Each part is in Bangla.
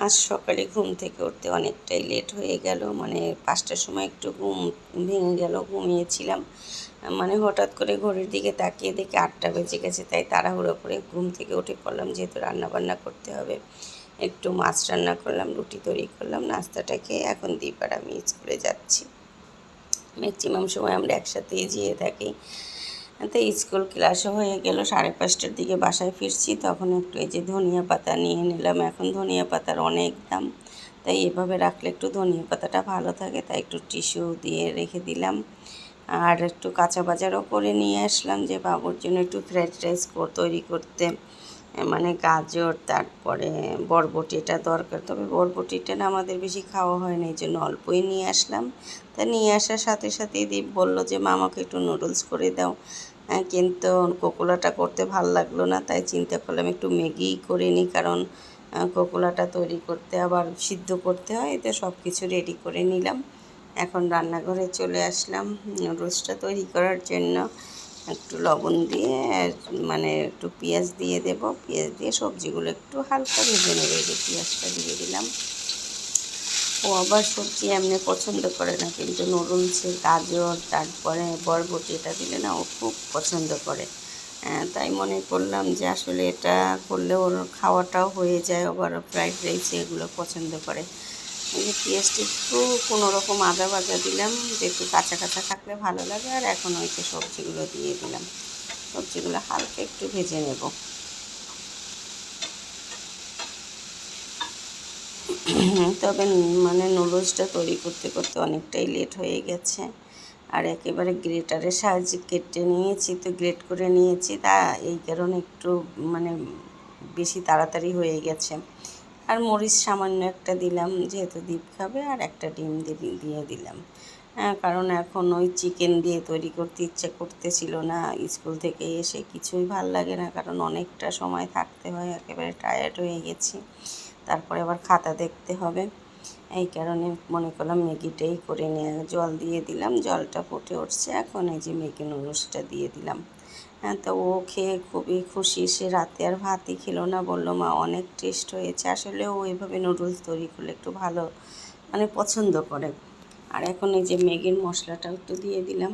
আজ সকালে ঘুম থেকে উঠতে অনেকটাই লেট হয়ে গেল, মানে 5টার সময় একটু ঘুম ভেঙে গেল, ঘুমিয়েছিলাম। মানে হঠাৎ করে ঘড়ির দিকে তাকিয়ে দেখি 8টা বেজে গেছে, তাই তাড়াহুড়ো করে ঘুম থেকে উঠে পড়লাম, যেহেতু রান্নাবান্না করতে হবে। একটু মাছ রান্না করলাম, রুটি তৈরি করলাম, নাস্তাটা খেয়ে এখন দীপার আমি স্কুলে যাচ্ছি। ম্যাক্সিমাম সময় আমরা একসাথেই যেয়ে থাকি। তো স্কুল ক্লাসও হয়ে গেল, 5:30টার দিকে বাসায় ফিরছি, তখন একটু এই যে ধনিয়া পাতা নিয়ে নিলাম। এখন ধনিয়া পাতার অনেক দাম, তাই এভাবে রাখলে একটু ধনিয়া পাতাটা ভালো থাকে, তাই একটু টিস্যু দিয়ে রেখে দিলাম। আর একটু কাঁচা বাজারও করে নিয়ে আসলাম, যে বাবুর জন্য একটু ফ্রাইড রাইস তৈরি করতে। মানে গাজর, তারপরে বরবটিটা দরকার, তবে বরবটিটা না আমাদের বেশি খাওয়া হয় না, এই জন্য অল্পই নিয়ে আসলাম। তা নিয়ে আসার সাথে সাথেই দীপ বললো যে মা আমাকে একটু নুডলস করে দাও। কিন্তু কোকোলাটা করতে ভালো লাগলো না, তাই চিন্তা করলাম একটু ম্যাগি করে নিই, কারণ কোকোলাটা তৈরি করতে আবার সিদ্ধ করতে হয়। এতে সব কিছু রেডি করে নিলাম। এখন রান্নাঘরে চলে আসলাম নুডলসটা তৈরি করার জন্য। একটু লবণ দিয়ে মানে একটু পেঁয়াজ দিয়ে দেব, পেঁয়াজ দিয়ে সবজিগুলো একটু হালকা ভেজে নেবে। এই যে পেঁয়াজটা দিয়ে দিলাম। ও আবার সবজি এমনি পছন্দ করে না, কিন্তু নুডলসে গাজর তারপরে বরবটি এটা দিলে না ও খুব পছন্দ করে। তাই মনে করলাম যে আসলে এটা করলে ওর খাওয়াটাও হয়ে যায়, আবার ফ্রাইড রাইস এগুলো পছন্দ করে। এই যে পেঁয়াজটা একটু কোনোরকম আদা ভাজা দিলাম, যে একটু কাঁচা কাঁচা থাকলে ভালো লাগে। আর এখন ওই যে সবজিগুলো দিয়ে দিলাম, সবজিগুলো হালকা একটু ভেজে নেব। তবে মানে নুডলসটা তৈরি করতে করতে অনেকটাই লেট হয়ে গেছে। আর একেবারে গ্রেটারের সাহায্যে কেটে নিয়েছি, তো গ্রেট করে নিয়েছি, তা এই কারণে একটু মানে বেশি তাড়াতাড়ি হয়ে গেছে। আর মরিচ সামান্য একটা দিলাম, যেহেতু দীপ খাবে, আর একটা ডিম দিয়ে দিলাম। কারণ এখন ওই চিকেন দিয়ে তৈরি করতে ইচ্ছে করতেছিল না, স্কুল থেকে এসে কিছুই ভাল লাগে না, কারণ অনেকটা সময় থাকতে হয়, একেবারে টায়ার্ড হয়ে গেছি। তারপরে আবার খাতা দেখতে হবে, এই কারণে মনে করলাম ম্যাগিটাই করে নিয়ে জল দিয়ে দিলাম। জলটা ফুটে উঠছে, এখন এই যে ম্যাগি নুডলসটা দিয়ে দিলাম। তো ও খেয়ে খুবই খুশি, সে রাতে আর ভাতই খেলো না, বললো মা অনেক টেস্ট হয়েছে। আসলে ও এইভাবে নুডলস তৈরি করলে একটু ভালো মানে পছন্দ করে। আর এখন এই যে ম্যাগির মশলাটাও একটু দিয়ে দিলাম,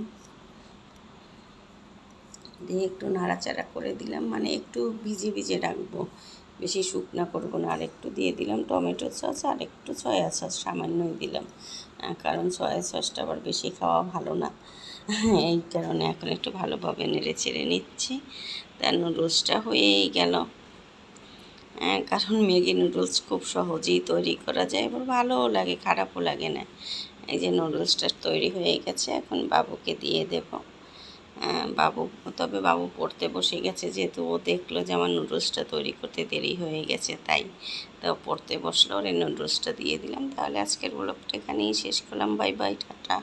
দিয়ে একটু নাড়াচাড়া করে দিলাম, মানে একটু ভিজে ভিজে রাখবো, বেশি শুকনা করবো না। আর একটু দিয়ে দিলাম টমেটো সস, আর একটু সয়া সস সামান্যই দিলাম, কারণ সয়া সসটা আবার বেশি খাওয়া ভালো না। এই কারণে এখন একটু ভালোভাবে নেড়ে চেড়ে নিচ্ছি। তার নুডলসটা হয়েই গেল। কারণ ম্যাগি নুডলস খুব সহজেই তৈরি করা যায়, এবার ভালোও লাগে, খারাপও লাগে না। এই যে নুডলসটা তৈরি হয়ে গেছে, এখন বাবুকে দিয়ে দেব। তবে বাবু পড়তে বসে গেছে, যেহেতু ও দেখলো যে আমার নুডলসটা তৈরি করতে দেরি হয়ে গেছে, তাই তো পড়তে বসলো, ওর এই নুডলসটা দিয়ে দিলাম। তাহলে আজকের ব্লগটা এখানেই শেষ করলাম। Bye bye, tata.